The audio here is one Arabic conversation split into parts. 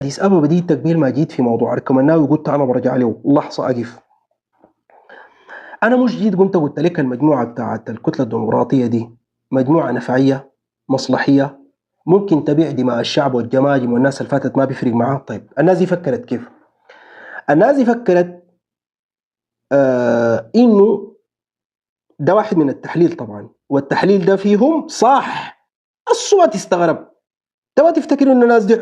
أديس أبابا بديت قبل ما جيت في موضوع أركمناوي قلت أنا برجع له لحظة أقف. أنا مش جيت قلت لك المجموعة بتاعت الكتلة الديمقراطية دي مجموعة نفعية مصلحية ممكن تبيع دماء الشعب والجماجم والناس اللي فاتت ما بيفرق معاه. طيب الناس دي فكرت كيف؟ الناس دي فكرت إنه ده واحد من التحليل طبعا، والتحليل ده فيهم صح. الصوت تستغرب، تبغى تفتكر ان الناس دي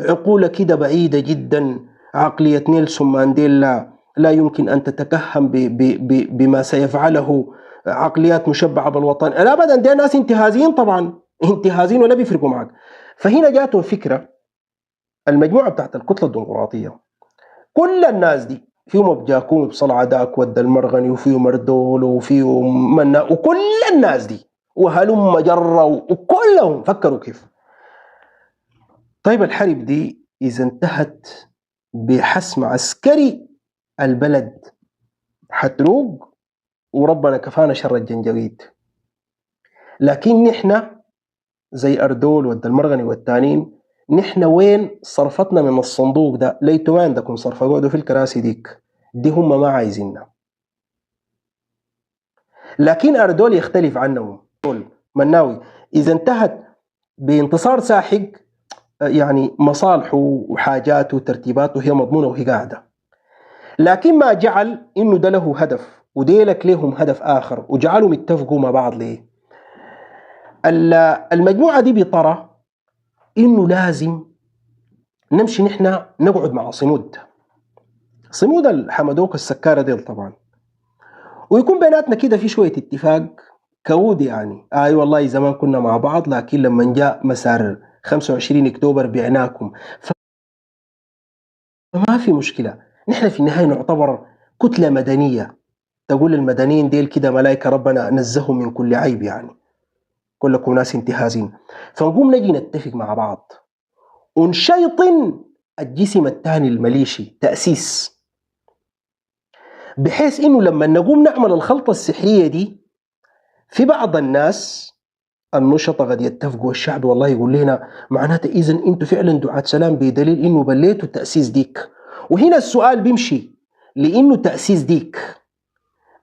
عقولة كده بعيدة جدا، عقلية نيلسون مانديلا لا يمكن ان تتكهن بما سيفعله عقليات مشبعة بالوطن. لا ابدا، دي ناس انتهازيين طبعا، انتهازيين ولا بيفرقوا معك. فهنا جاتهم فكرة المجموعة بتاعت الكتلة الديمقراطية، كل الناس دي فيهم ابجاكوم بصلعة داك ود المرغني وفيهم اردول وفيهم منا وكل الناس دي وهلم جرة وكلهم فكروا كيف؟ طيب الحرب دي إذا انتهت بحسم عسكري البلد حتروق وربنا كفانا شر الجنجويد. لكن نحن زي أردول ود المرغني والتانين، نحن وين صرفتنا من الصندوق ده؟ ليتوا ما عندكم صرف، قعدوا في الكراسي دي هم ما عايزيننا. لكن أردول يختلف عنهم. مناوي إذا انتهت بانتصار ساحق يعني مصالحه وحاجاته وترتيباته هي مضمونة وهي قاعدة، لكن ما جعل إنه ده له هدف وديلك لهم هدف آخر وجعلهم يتفقوا مع بعض. ليه؟ المجموعة دي بترى إنه لازم نمشي نحن نقعد مع صمود الحمدوك السكارة ديل طبعا، ويكون بيناتنا كده في شوية اتفاق كود يعني والله زمان كنا مع بعض، لكن لما جاء مسار 25 أكتوبر بعناكم، فما في مشكلة. نحن في النهاية نعتبر كتلة مدنية، تقول المدنيين ديل كده ملائكة ربنا نزههم من كل عيب، يعني كلكم ناس انتهازين. فنقوم نجي نتفق مع بعض ونشيطن الجسم الثاني المليشي تأسيس، بحيث انه لما نقوم نعمل الخلطة السحرية دي في بعض الناس النشطة قد يتفقوا الشعب والله يقول لنا معناته إذن انتوا فعلا دعاة سلام بدليل انه بليتوا التأسيس ديك. وهنا السؤال بيمشي لانه تأسيس ديك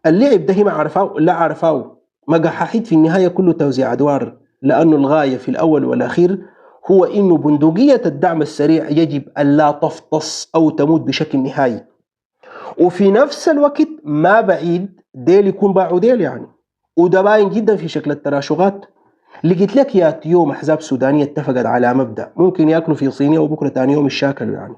اللعب ده ما عرفاه لا عرفاه ما قححيت في النهاية كله توزيع أدوار، لأنه الغاية في الأول والأخير هو إنه بندقية الدعم السريع يجب أن لا تفطس أو تموت بشكل نهائي. وفي نفس الوقت ما بعيد ديل يكون باعوا ديل يعني، وده باين جدا في شكل التراشقات. لقيت لك يا يوم أحزاب سودانية اتفقت على مبدأ ممكن يأكلوا في صينية وبكرة تاني يوم يشاكلوا يعني.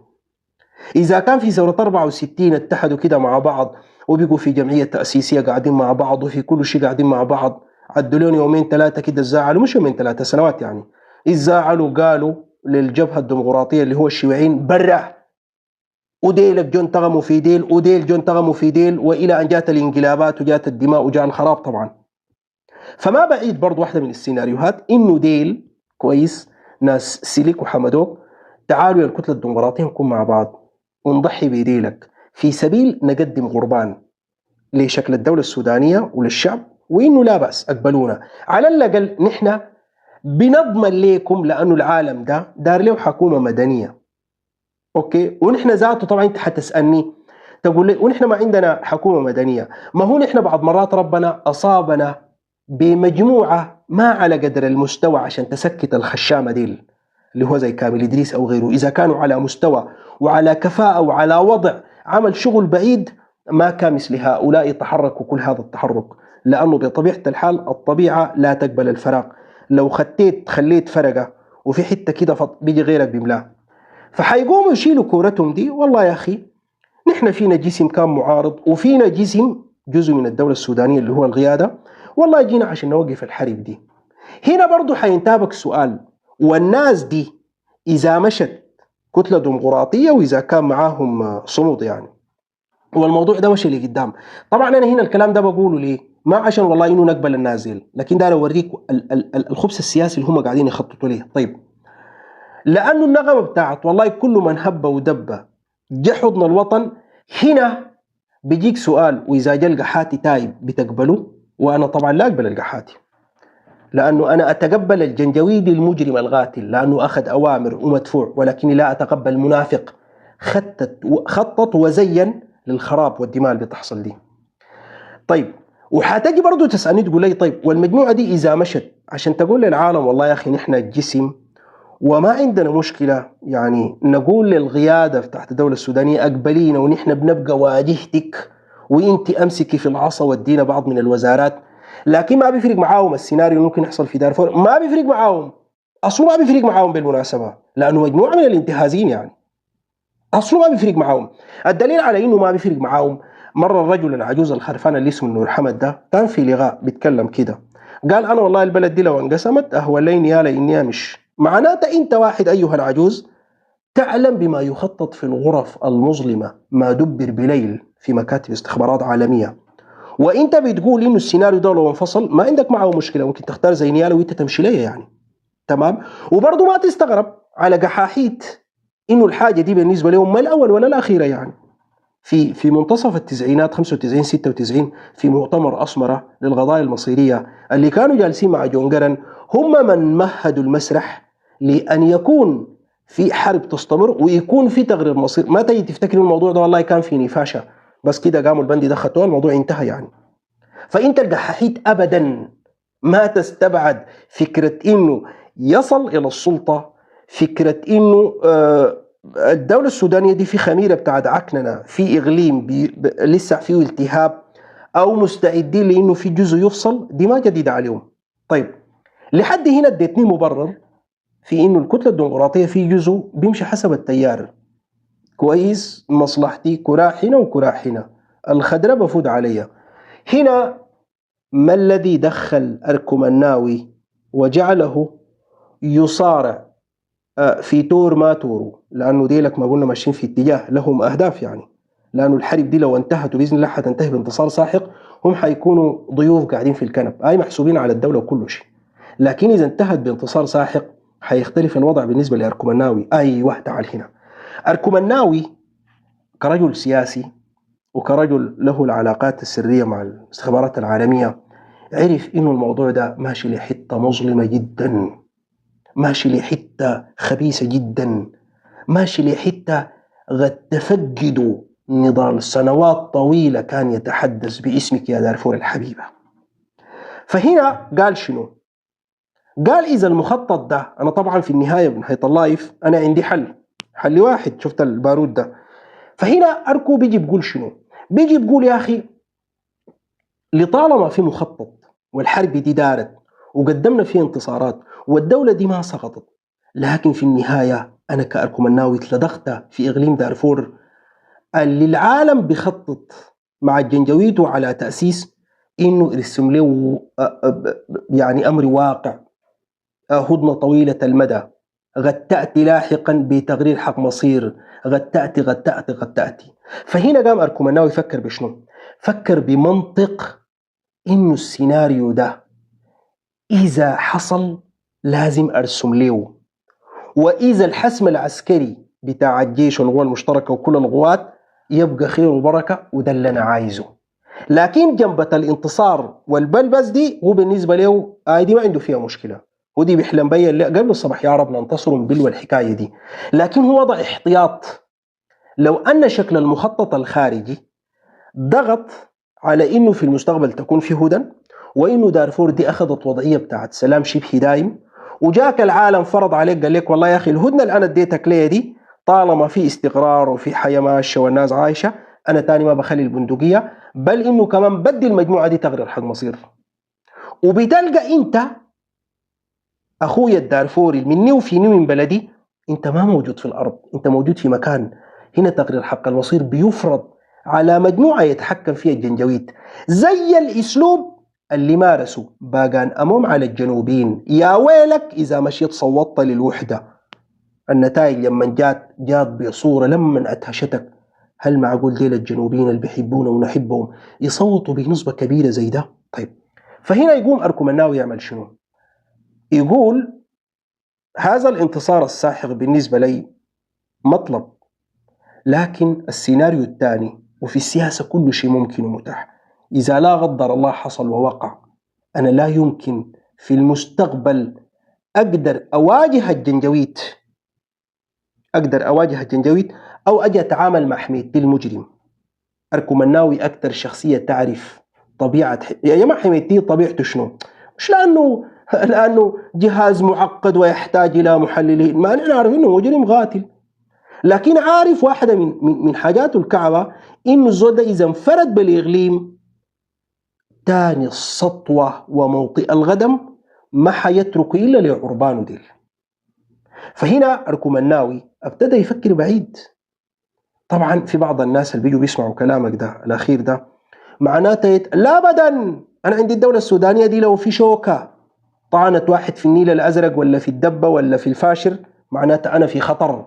إذا كان في ثورة 64 اتحدوا كده مع بعض وبقوا في جمعية تأسيسية قاعدين مع بعض وفي كل شيء قاعدين مع بعض، عدوا لهم يومين ثلاثة كده الزعلوا، مش يومين ثلاثة سنوات يعني، الزعلوا قالوا للجبهة الديمقراطية اللي هو الشيوعيين برا، وديل جون تغموا في ديل وديل جون تغموا في ديل، وإلى أن جات الانقلابات وجات الدماء وجاء الخراب طبعا. فما بعيد برضو واحدة من السيناريوهات إنه ديل كويس ناس سيليك وحمدوك تعالوا يا الكتلة الديمقراطية نكون مع بعض ونضحي بيديلك في سبيل نقدم قربان لشكل الدولة السودانية وللشعب، وإنه لا بأس أقبلونا على الأقل نحن بنضمن لكم، لأنه العالم ده دار له حكومة مدنية. أوكي، ونحن ذاته طبعا أنت حتسألني تقول لي ونحن ما عندنا حكومة مدنية، ما هو نحن بعض مرات ربنا أصابنا بمجموعة ما على قدر المستوى عشان تسكت الخشامة دي اللي هو زي كامل إدريس أو غيره، إذا كانوا على مستوى وعلى كفاءة وعلى وضع عمل شغل بعيد ما كان مثل هؤلاء يتحركوا كل هذا التحرك، لأنه بطبيعة الحال الطبيعة لا تقبل الفراغ. لو خليت فرقة وفي حتة كده بيجي غيرك بملاه، فحيقوموا يشيلوا كورتهم دي. والله يا أخي نحن فينا جسم كان معارض وفينا جسم جزء من الدولة السودانية اللي هو القيادة، والله جينا عشان نوقف الحرب دي. هنا برضو حينتابك سؤال، والناس دي إذا مشت كتلة ديمقراطية وإذا كان معاهم صمود يعني والموضوع ده مشي لقدام، طبعا أنا هنا الكلام ده بقوله ليه؟ ما عشان والله إنه نقبل النازل، لكن ده أوريك الخبز السياسي اللي هم قاعدين يخططوا ليه. طيب لأنه النغمة بتاعت والله كل من هب ودب جه حضن الوطن، هنا بيجيك سؤال، وإذا جاء القحاتي تايب بتقبله؟ وأنا طبعا لا أقبل القحاتي، لأنه أنا أتقبل الجنجويدي المجرم القاتل لأنه أخذ أوامر ومدفوع، ولكني لا أتقبل منافق خطط وزين للخراب والدماء اللي بتحصل دي. طيب وحتجي برضو تسألني تقول لي طيب والمجموعة دي إذا مشت عشان تقول للعالم والله يا أخي نحن الجسم وما عندنا مشكلة، يعني نقول للقيادة تحت الدولة السودانية أقبلينا ونحن بنبقى واجهتك وإنت أمسكي في العصا ودينا بعض من الوزارات، لكن ما بيفرق معاهم السيناريو ممكن يحصل في دارفور، ما بيفرق معاهم أصله، ما بيفرق معاهم بالمناسبة، لأنه مجموعة من الانتهازيين يعني أصله ما بيفرق معاهم. الدليل على إنه ما بيفرق معاهم، مرة الرجل العجوز الخرفان اللي اسمه نور حمد ده كان في لقاء بيتكلم كده، قال أنا والله البلد دي لو انقسمت أهوى لي يا لإني أمش. معناته أنت واحد أيها العجوز تعلم بما يخطط في الغرف المظلمة، ما دبر بليل في مكاتب استخبارات عالمية، وانت بتقول انه السيناريو ده لو انفصل ما عندك معه مشكله، ممكن تختار زي نيالا وانت تمشي ليه يعني. تمام. وبرضه ما تستغرب على قحاحيت انه الحاجه دي بالنسبه لهم ما الاول ولا الاخيره يعني. في منتصف التسعينات 95 96 في مؤتمر اسمره للقضايا المصيريه اللي كانوا جالسين مع جون جرن، هم من مهدوا المسرح لان يكون في حرب تستمر ويكون في تغيير مصير. ما تجي تفتكر الموضوع ده والله كان في نفاشه بس كده قاموا البندي ده خطوه الموضوع انتهى يعني. فانت القحاحيت ابدا ما تستبعد فكره انه يصل الى السلطه، فكره انه الدوله السودانيه دي في خميره بتاعت عكننه في اقليم لسه فيه التهاب او مستعدين لانه في جزء يفصل، دي ما جديده عليهم. طيب لحد هنا اديتني مبرر في انه الكتله الديمقراطيه في جزء بيمشي حسب التيار كويس، مصلحتي كراح هنا وكراح هنا، الخضراء بفوت عليها هنا. ما الذي دخل أركمناوي وجعله يصارع في تور ما توروا؟ لأنه ديلك ما قلنا ماشيين في اتجاه لهم أهداف يعني، لأنه الحرب دي لو انتهت وبإذن الله حتنتهي بانتصار ساحق هم حيكونوا ضيوف قاعدين في الكنب، أي محسوبين على الدولة وكل شيء. لكن إذا انتهت بانتصار ساحق حيختلف الوضع بالنسبة لأركمناوي. أيوه تعال هنا. أركمناوي كرجل سياسي وكرجل له العلاقات السرية مع الاستخبارات العالمية عرف إنه الموضوع ده ماشي لحتة مظلمة جدا، ماشي لحتة خبيثة جدا، ماشي لحتة قد تفقدوا نضال سنوات طويلة كان يتحدث باسمك يا دارفور الحبيبة. فهنا قال شنو؟ قال إذا المخطط ده، أنا طبعا في النهاية بنهاية اللايف أنا عندي حل واحد، شفت البارود ده. فهنا أركو بيجي بيقول شنو؟ بيجي بيقول يا أخي لطالما في مخطط والحرب دي دارت وقدمنا فيه انتصارات والدولة دي ما سقطت، لكن في النهاية أنا كأركمناوي اتلدغت في إقليم دارفور اللي العالم بخطط مع الجنجويد على تأسيس إنه يرسم له يعني أمر واقع، هدنة طويلة المدى قد تأتي لاحقا بتغيير حق مصير، قد تأتي. فهنا قام أركمناوي يفكر بشنو؟ فكر بمنطق إنه السيناريو ده إذا حصل لازم أرسم له، وإذا الحسم العسكري بتاع الجيش والقوى المشتركة وكل القوات يبقى خير وبركة وده اللي أنا عايزه. لكن جنبة الانتصار والبلبس دي هو بالنسبة له دي ما عنده فيها مشكلة، ودي بيحلم بيا قبل الصباح يا رب ننتصر ونبلوا الحكاية دي. لكن هو وضع احتياط، لو أن شكل المخطط الخارجي ضغط على إنه في المستقبل تكون في هدن، وإنه دارفور دي أخذت وضعية بتاعت سلام شبه دائم، وجاك العالم فرض عليك قال لك والله يا أخي الهدنة اللي أنا اديتك ليه دي طالما في استقرار وفي حياة ماشية والناس عايشة أنا تاني ما بخلي البندقية، بل إنه كمان بدي المجموعة دي تغير حق مصير. وبتلقى أنت أخويا الدارفوري مني وفيني من بلدي أنت ما موجود في الأرض، أنت موجود في مكان هنا تغيير حق المصير بيفرض على مجموعة يتحكم فيها الجنجويد، زي الأسلوب اللي مارسوا باقان أمم على الجنوبيين. يا ويلك إذا مشيت صوتت للوحدة، النتائج لما جات بصورة لما أدهشتك. هل معقول ديل الجنوبيين اللي بيحبونا ونحبهم يصوتوا بنسبة كبيرة زي ده؟ طيب فهنا يقوم أركمناوي يعمل شنو؟ يقول هذا الانتصار الساحق بالنسبة لي مطلب، لكن السيناريو الثاني، وفي السياسة كل شيء ممكن ومتاح، إذا لا قدر الله حصل ووقع أنا لا يمكن في المستقبل أقدر أواجه الجنجويد، أو أجي أتعامل مع حميدتي المجرم. أركو مناوي أكثر شخصية تعرف طبيعة يا جماعة حميدتي طبيعته شنو؟ مش لأنه جهاز معقد ويحتاج إلى محللين، ما نحن عارف إنه مجرم قاتل، لكن عارف واحدة من حاجاته الكعبة إنه الزول ده إذا انفرد بالإقليم تاني السطوة وموطئ الغدم ما حيترك إلا لعربانه ديل. فهنا أركومناوي ابتدى يفكر بعيد. طبعا في بعض الناس اللي بيجوا بيسمعوا كلامك ده الأخير ده معناته لا أبدا، أنا عندي الدولة السودانية دي لو في شوكة طعنت واحد في النيل الأزرق ولا في الدبة ولا في الفاشر معناته أنا في خطر.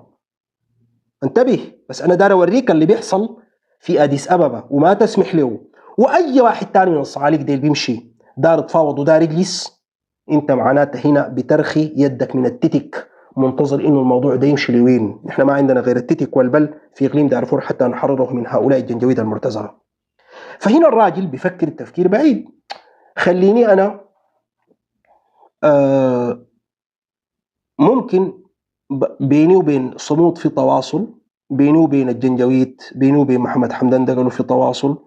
انتبه، بس أنا دار أوريك اللي بيحصل في أديس أبابا وما تسمح له. وأي واحد تاني من الصعاليق ديل بيمشي دار تفاوض ودار يجلس، أنت معناته هنا بترخي يدك من التتك، منتظر إنه الموضوع ده يمشي لوين. نحن ما عندنا غير التتك والبل في إقليم دارفور حتى نحرره من هؤلاء الجنجويد المرتزقة. فهنا الراجل بيفكر التفكير بعيد. خليني أنا ممكن بيني وبين صمود في تواصل، بيني وبين الجنجويد، بيني وبين محمد حمدان دقلو في تواصل.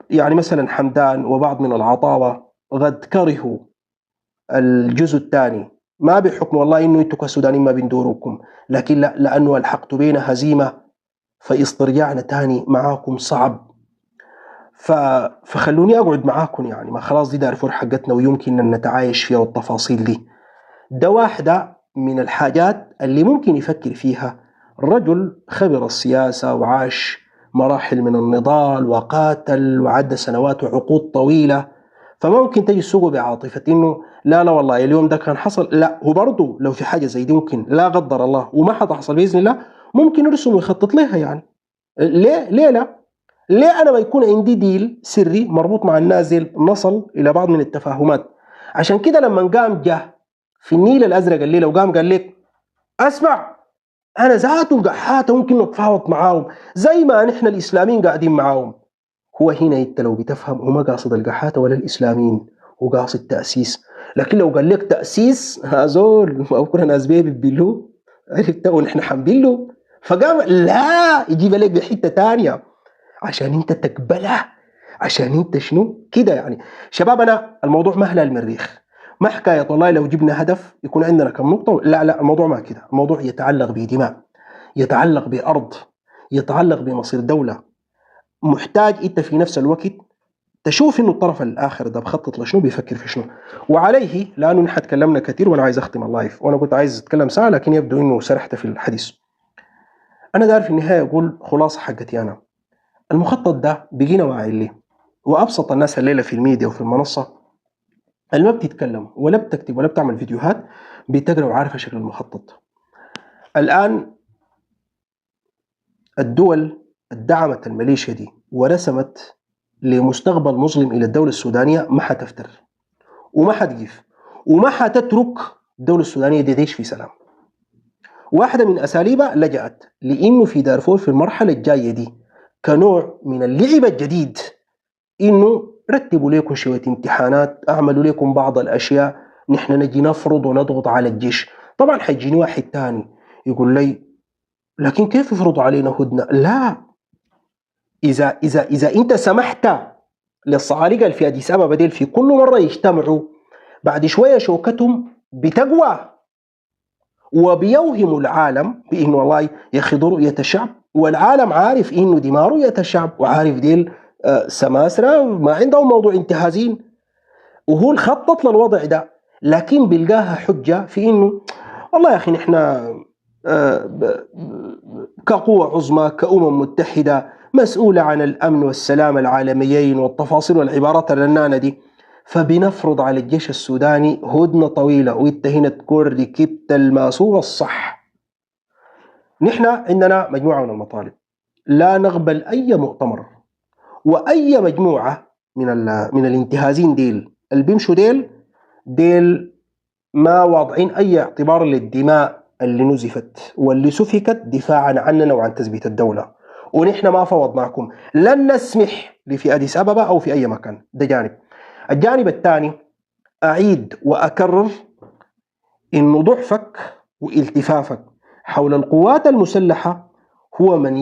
يعني مثلا حمدان وبعض من العطاوة قد كرهوا الجزء الثاني، ما بحكم والله انه انتوا كسودانيين ما بندوروكم، لكن لا، لانه الحقت بينا هزيمه فاسترجاعنا تاني معاكم صعب. فخلوني اقعد معاكم، يعني ما خلاص دي دارفور حقتنا ويمكن ان نتعايش فيها والتفاصيل دي. ده واحده من الحاجات اللي ممكن يفكر فيها رجل خبر السياسه وعاش مراحل من النضال وقاتل وعدى سنوات وعقود طويله، فممكن تجي تسوقه بعاطفة انه لا والله اليوم ده كان حصل. لا، هو برضه لو في حاجة زي دي ممكن لا قدر الله وما حتحصل بإذن الله ممكن يرسم ويخطط لها. يعني ليه لا؟ ليه أنا ما يكون عندي ديل سري مربوط مع النازل نصل إلى بعض من التفاهمات؟ عشان كده لما قام جه في النيل الأزرق الليلة وقام قال لك أسمع أنا ذاته قحاته ممكن نتفاوض معاهم زي ما نحن الإسلاميين قاعدين معاهم. هو هنا انت لو بتفهم هو ما قاصد القحاته ولا الاسلاميين، هو قاصد تاسيس. لكن لو قال لك تاسيس هذول او كنا ناس بيبي بيلو عرفت ونحن حنبيلو، فقام لا يجيب لك بحته ثانيه عشان انت تقبله، عشان انت شنو كده. يعني شباب انا الموضوع ما هلال المريخ، ما حكايه والله لو جبنا هدف يكون عندنا كم نقطه. لا الموضوع ما كده، الموضوع يتعلق بدماء، يتعلق بارض، يتعلق بمصير دوله. محتاج انت في نفس الوقت تشوف انه الطرف الاخر ده بخطط لشنو، بيفكر في شنو. وعليه لانه نحن تكلمنا كثير وانا عايز اختم اللايف، وانا كنت عايز اتكلم ساعه لكن يبدو انه سرحت في الحديث. انا داير في النهايه اقول خلاصه حقتي انا، المخطط ده بقينا واعي ليه، وابسط الناس الليله في الميديا وفي المنصه اللي ما بتتكلم ولا بتكتب ولا بتعمل فيديوهات بتقرا وعارفه شكل المخطط. الان الدول دعمت الميليشيا دي ورسمت لمستقبل مظلم إلى الدولة السودانية، ما حتفتر وما حتقف وما حتترك الدولة السودانية دي تعيش في سلام. واحدة من أساليبها لجأت لأنه في دارفور في المرحلة الجاية دي كنوع من اللعب الجديد إنه رتبوا لكم شوية امتحانات، أعملوا لكم بعض الأشياء، نحن نجي نفرض ونضغط على الجيش. طبعا حيجيني واحد تاني يقول لي لكن كيف يفرضوا علينا هدنة؟ لا، إذا أنت سمحت للصعالقة اللي في أديس أبابا ديل في كل مرة يجتمعوا بعد شوية شوكتهم بتقوى وبيوهموا العالم بإنه والله ياخذوا رؤية الشعب، والعالم عارف إنه دي ما رؤية الشعب وعارف ديل سماسرة ما عندهم موضوع انتهازين، وهو خطط للوضع ده لكن بيلقاها حجة في إنه والله يا أخي نحن كقوة عظمى كأمم متحدة مسؤولة عن الأمن والسلام العالميين والتفاصيل والعبارات الرنانة دي، فبنفرض على الجيش السوداني هدنة طويلة وانت هنا تكون ركبت الماسورة الصح. نحن عندنا مجموعة من المطالب، لا نقبل أي مؤتمر وأي مجموعة من الانتهازين ديل اللي بيمشوا ديل ما واضعين أي اعتبار للدماء اللي نزفت واللي سفكت دفاعا عننا وعن تثبيت الدولة، ونحن ما فوضناكم، لن نسمح في أديس أبابا أو في أي مكان. ده جانب. الجانب الثاني أعيد وأكرر إن ضعفك والتفافك حول القوات المسلحة هو من